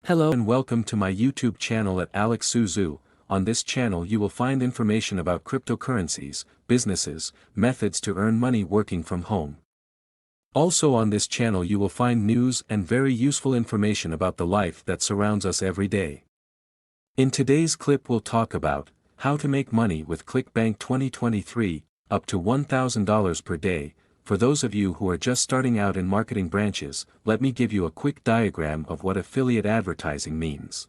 Hello and welcome to my YouTube channel at Alexandru. On this channel you will find information about cryptocurrencies, businesses, methods to earn money working from home. Also on this channel you will find news and very useful information about the life that surrounds us every day. In today's clip we'll talk about how to make money with Clickbank 2023, up to $1,000 per day. For those of you who are just starting out in marketing branches, let me give you a quick diagram of what affiliate advertising means.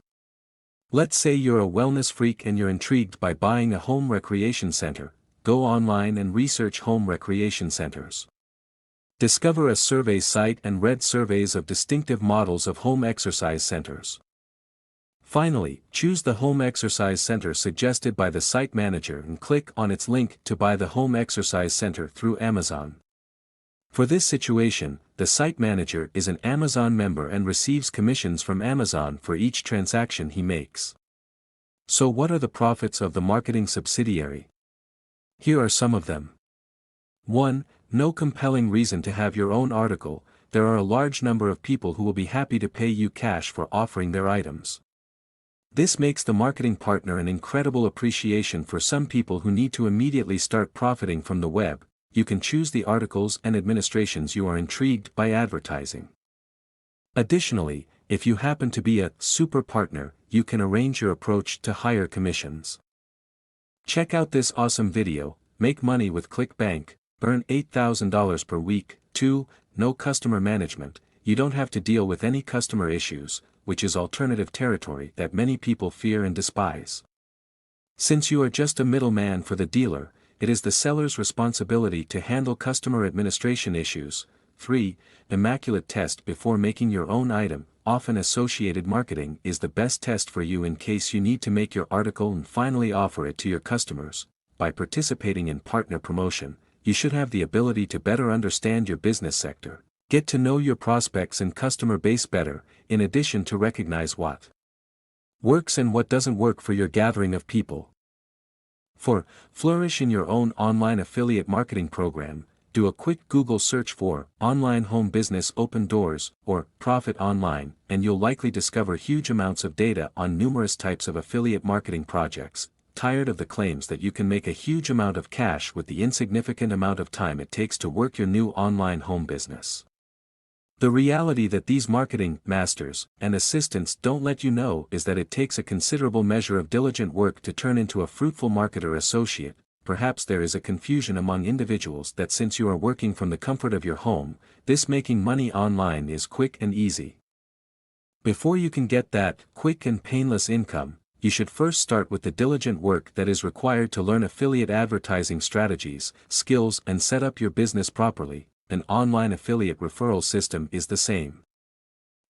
Let's say you're a wellness freak and you're intrigued by buying a home recreation center. Go online and research home recreation centers. Discover a survey site and read surveys of distinctive models of home exercise centers. Finally, choose the home exercise center suggested by the site manager and click on its link to buy the home exercise center through Amazon. For this situation, the site manager is an Amazon member and receives commissions from Amazon for each transaction he makes. So what are the profits of the marketing subsidiary? Here are some of them. 1. No compelling reason to have your own article. There are a large number of people who will be happy to pay you cash for offering their items. This makes the marketing partner an incredible appreciation for some people who need to immediately start profiting from the web. You can choose the articles and administrations you are intrigued by advertising. Additionally, if you happen to be a super partner, you can arrange your approach to higher commissions. Check out this awesome video, Make Money with Clickbank, Earn $8,000 per week. 2. No customer management. You don't have to deal with any customer issues, which is alternative territory that many people fear and despise. Since you are just a middleman for the dealer, it is the seller's responsibility to handle customer administration issues. 3. Immaculate test before making your own item. Often associated marketing is the best test for you in case you need to make your article and finally offer it to your customers. By participating in partner promotion, you should have the ability to better understand your business sector, get to know your prospects and customer base better, in addition to recognize what works and what doesn't work for your gathering of people. 4. Flourish in your own online affiliate marketing program. Do a quick Google search for online home business open doors or profit online, and you'll likely discover huge amounts of data on numerous types of affiliate marketing projects. Tired of the claims that you can make a huge amount of cash with the insignificant amount of time it takes to work your new online home business? The reality that these marketing masters and assistants don't let you know is that it takes a considerable measure of diligent work to turn into a fruitful marketer associate. Perhaps there is a confusion among individuals that since you are working from the comfort of your home, this making money online is quick and easy. Before you can get that quick and painless income, you should first start with the diligent work that is required to learn affiliate advertising strategies, skills, and set up your business properly. An online affiliate referral system is the same.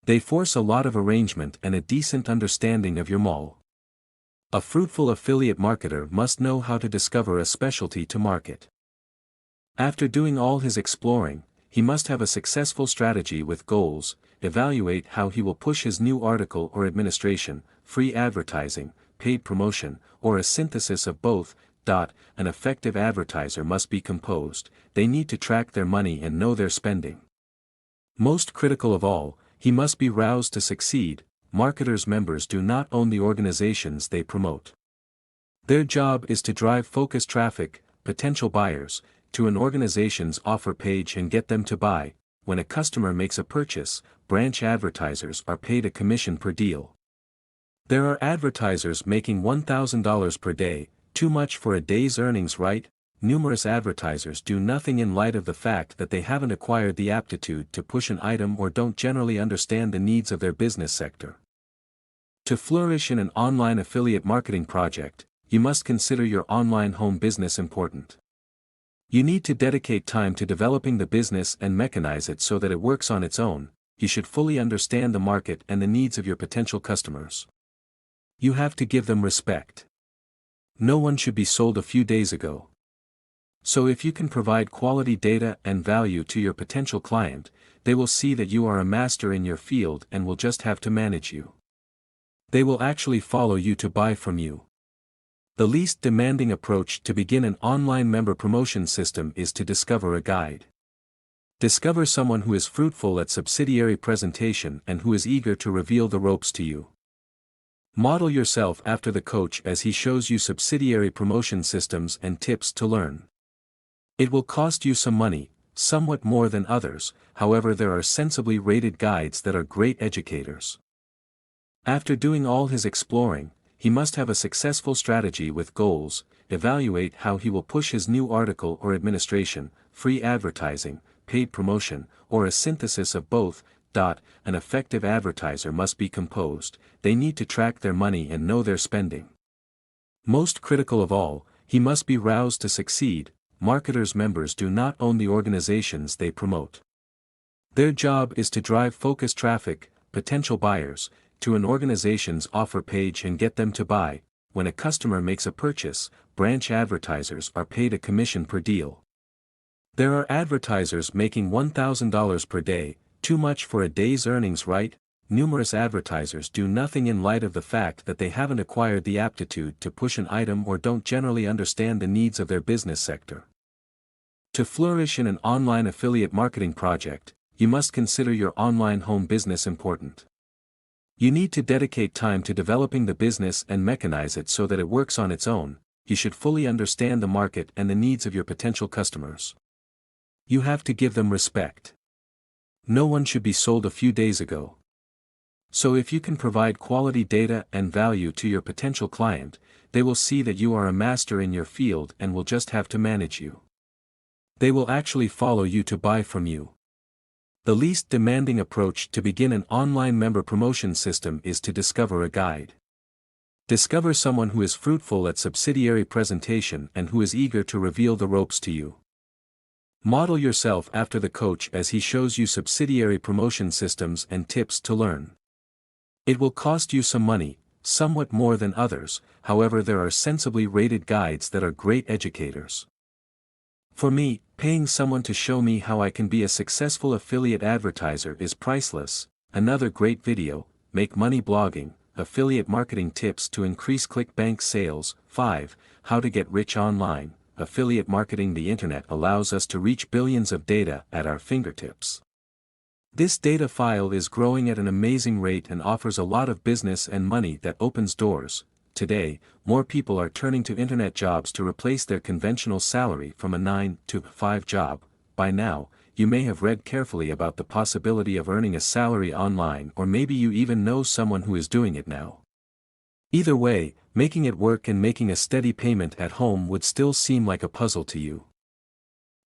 They force a lot of arrangement and a decent understanding of your mall. A fruitful affiliate marketer must know how to discover a specialty to market. After doing all his exploring, he must have a successful strategy with goals, evaluate how he will push his new article or administration, free advertising, paid promotion, or a synthesis of both. An effective advertiser must be composed. They need to track their money and know their spending. Most critical of all, he must be roused to succeed. Marketers' members do not own the organizations they promote. Their job is to drive focused traffic, potential buyers, to an organization's offer page and get them to buy. When a customer makes a purchase, branch advertisers are paid a commission per deal. There are advertisers making $1,000 per day. Too much for a day's earnings, right? Numerous advertisers do nothing in light of the fact that they haven't acquired the aptitude to push an item or don't generally understand the needs of their business sector. To flourish in an online affiliate marketing project, you must consider your online home business important. You need to dedicate time to developing the business and mechanize it so that it works on its own. You should fully understand the market and the needs of your potential customers. You have to give them respect. No one should be sold a few days ago. So if you can provide quality data and value to your potential client, they will see that you are a master in your field and will just have to manage you. They will actually follow you to buy from you. The least demanding approach to begin an online member promotion system is to discover a guide. Discover someone who is fruitful at subsidiary presentation and who is eager to reveal the ropes to you. Model yourself after the coach as he shows you subsidiary promotion systems and tips to learn. It will cost you some money, somewhat more than others, however there are sensibly rated guides that are great educators. After doing all his exploring, he must have a successful strategy with goals, evaluate how he will push his new article or administration, free advertising, paid promotion, or a synthesis of both. An effective advertiser must be composed, they need to track their money and know their spending. Most critical of all, he must be roused to succeed. Marketers' members do not own the organizations they promote. Their job is to drive focused traffic, potential buyers, to an organization's offer page and get them to buy. When a customer makes a purchase, branch advertisers are paid a commission per deal. There are advertisers making $1,000 per day, too much for a day's earnings, right? Numerous advertisers do nothing in light of the fact that they haven't acquired the aptitude to push an item or don't generally understand the needs of their business sector. To flourish in an online affiliate marketing project, you must consider your online home business important. You need to dedicate time to developing the business and mechanize it so that it works on its own. You should fully understand the market and the needs of your potential customers. You have to give them respect. No one should be sold a few days ago. So if you can provide quality data and value to your potential client, they will see that you are a master in your field and will just have to manage you. They will actually follow you to buy from you. The least demanding approach to begin an online member promotion system is to discover a guide. Discover someone who is fruitful at subsidiary presentation and who is eager to reveal the ropes to you. Model yourself after the coach as he shows you subsidiary promotion systems and tips to learn. It will cost you some money, somewhat more than others, however there are sensibly rated guides that are great educators. For me, paying someone to show me how I can be a successful affiliate advertiser is priceless. Another great video, Make Money Blogging, Affiliate Marketing Tips to Increase Clickbank Sales. 5. How to Get Rich Online. Affiliate marketing. The internet allows us to reach billions of data at our fingertips. This data file is growing at an amazing rate and offers a lot of business and money that opens doors. Today, more people are turning to internet jobs to replace their conventional salary from a 9-to-5 job. By now, you may have read carefully about the possibility of earning a salary online, or maybe you even know someone who is doing it now. Either way, making it work and making a steady payment at home would still seem like a puzzle to you.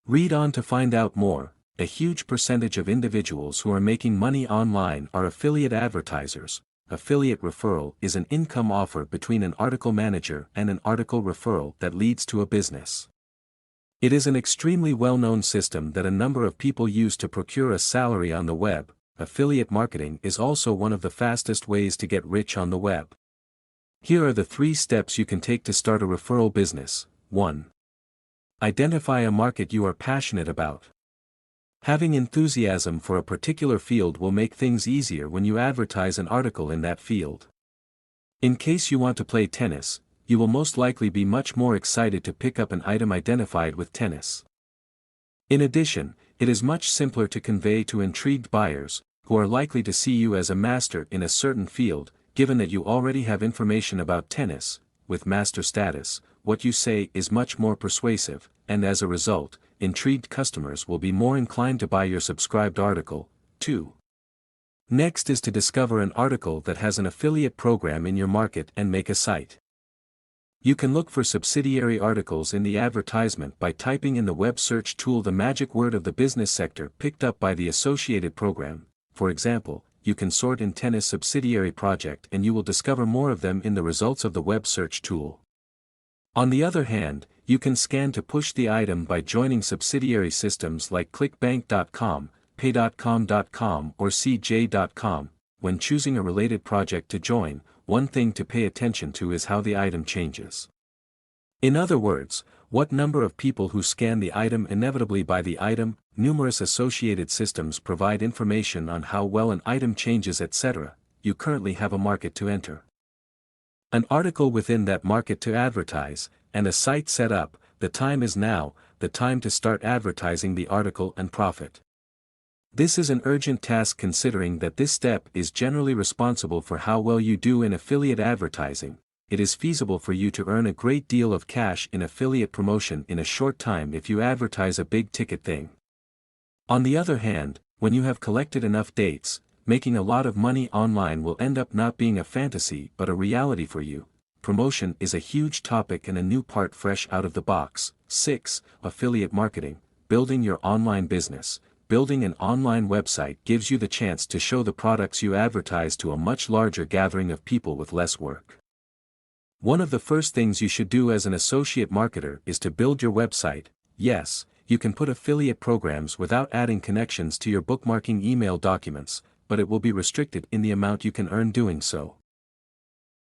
Read on to find out more. A huge percentage of individuals who are making money online are affiliate advertisers. Affiliate referral is an income offer between an article manager and an article referral that leads to a business. It is an extremely well-known system that a number of people use to procure a salary on the web. Affiliate marketing is also one of the fastest ways to get rich on the web. Here are the 3 steps you can take to start a referral business. 1. Identify a market you are passionate about. Having enthusiasm for a particular field will make things easier when you advertise an article in that field. In case you want to play tennis, you will most likely be much more excited to pick up an item identified with tennis. In addition, it is much simpler to convey to intrigued buyers, who are likely to see you as a master in a certain field, given that you already have information about tennis. With master status, what you say is much more persuasive, and as a result, intrigued customers will be more inclined to buy your subscribed article. 2. Next is to discover an article that has an affiliate program in your market and make a site. You can look for subsidiary articles in the advertisement by typing in the web search tool the magic word of the business sector picked up by the associated program. For example, you can sort in tennis subsidiary project and you will discover more of them in the results of the web search tool. On the other hand, you can scan to push the item by joining subsidiary systems like Clickbank.com, Pay.com.com or CJ.com. When choosing a related project to join, one thing to pay attention to is how the item changes. In other words, what number of people who scan the item inevitably buy the item. Numerous associated systems provide information on how well an item changes, etc. You currently have a market to enter, an article within that market to advertise, and a site set up. The time is now, the time to start advertising the article and profit. This is an urgent task considering that this step is generally responsible for how well you do in affiliate advertising. It is feasible for you to earn a great deal of cash in affiliate promotion in a short time if you advertise a big ticket thing. On the other hand, when you have collected enough dates, making a lot of money online will end up not being a fantasy but a reality for you. Promotion is a huge topic and a new part fresh out of the box. 6. Affiliate marketing. Building your online business. Building an online website gives you the chance to show the products you advertise to a much larger gathering of people with less work. One of the first things you should do as an associate marketer is to build your website. Yes, you can put affiliate programs without adding connections to your bookmarking email documents, but it will be restricted in the amount you can earn doing so.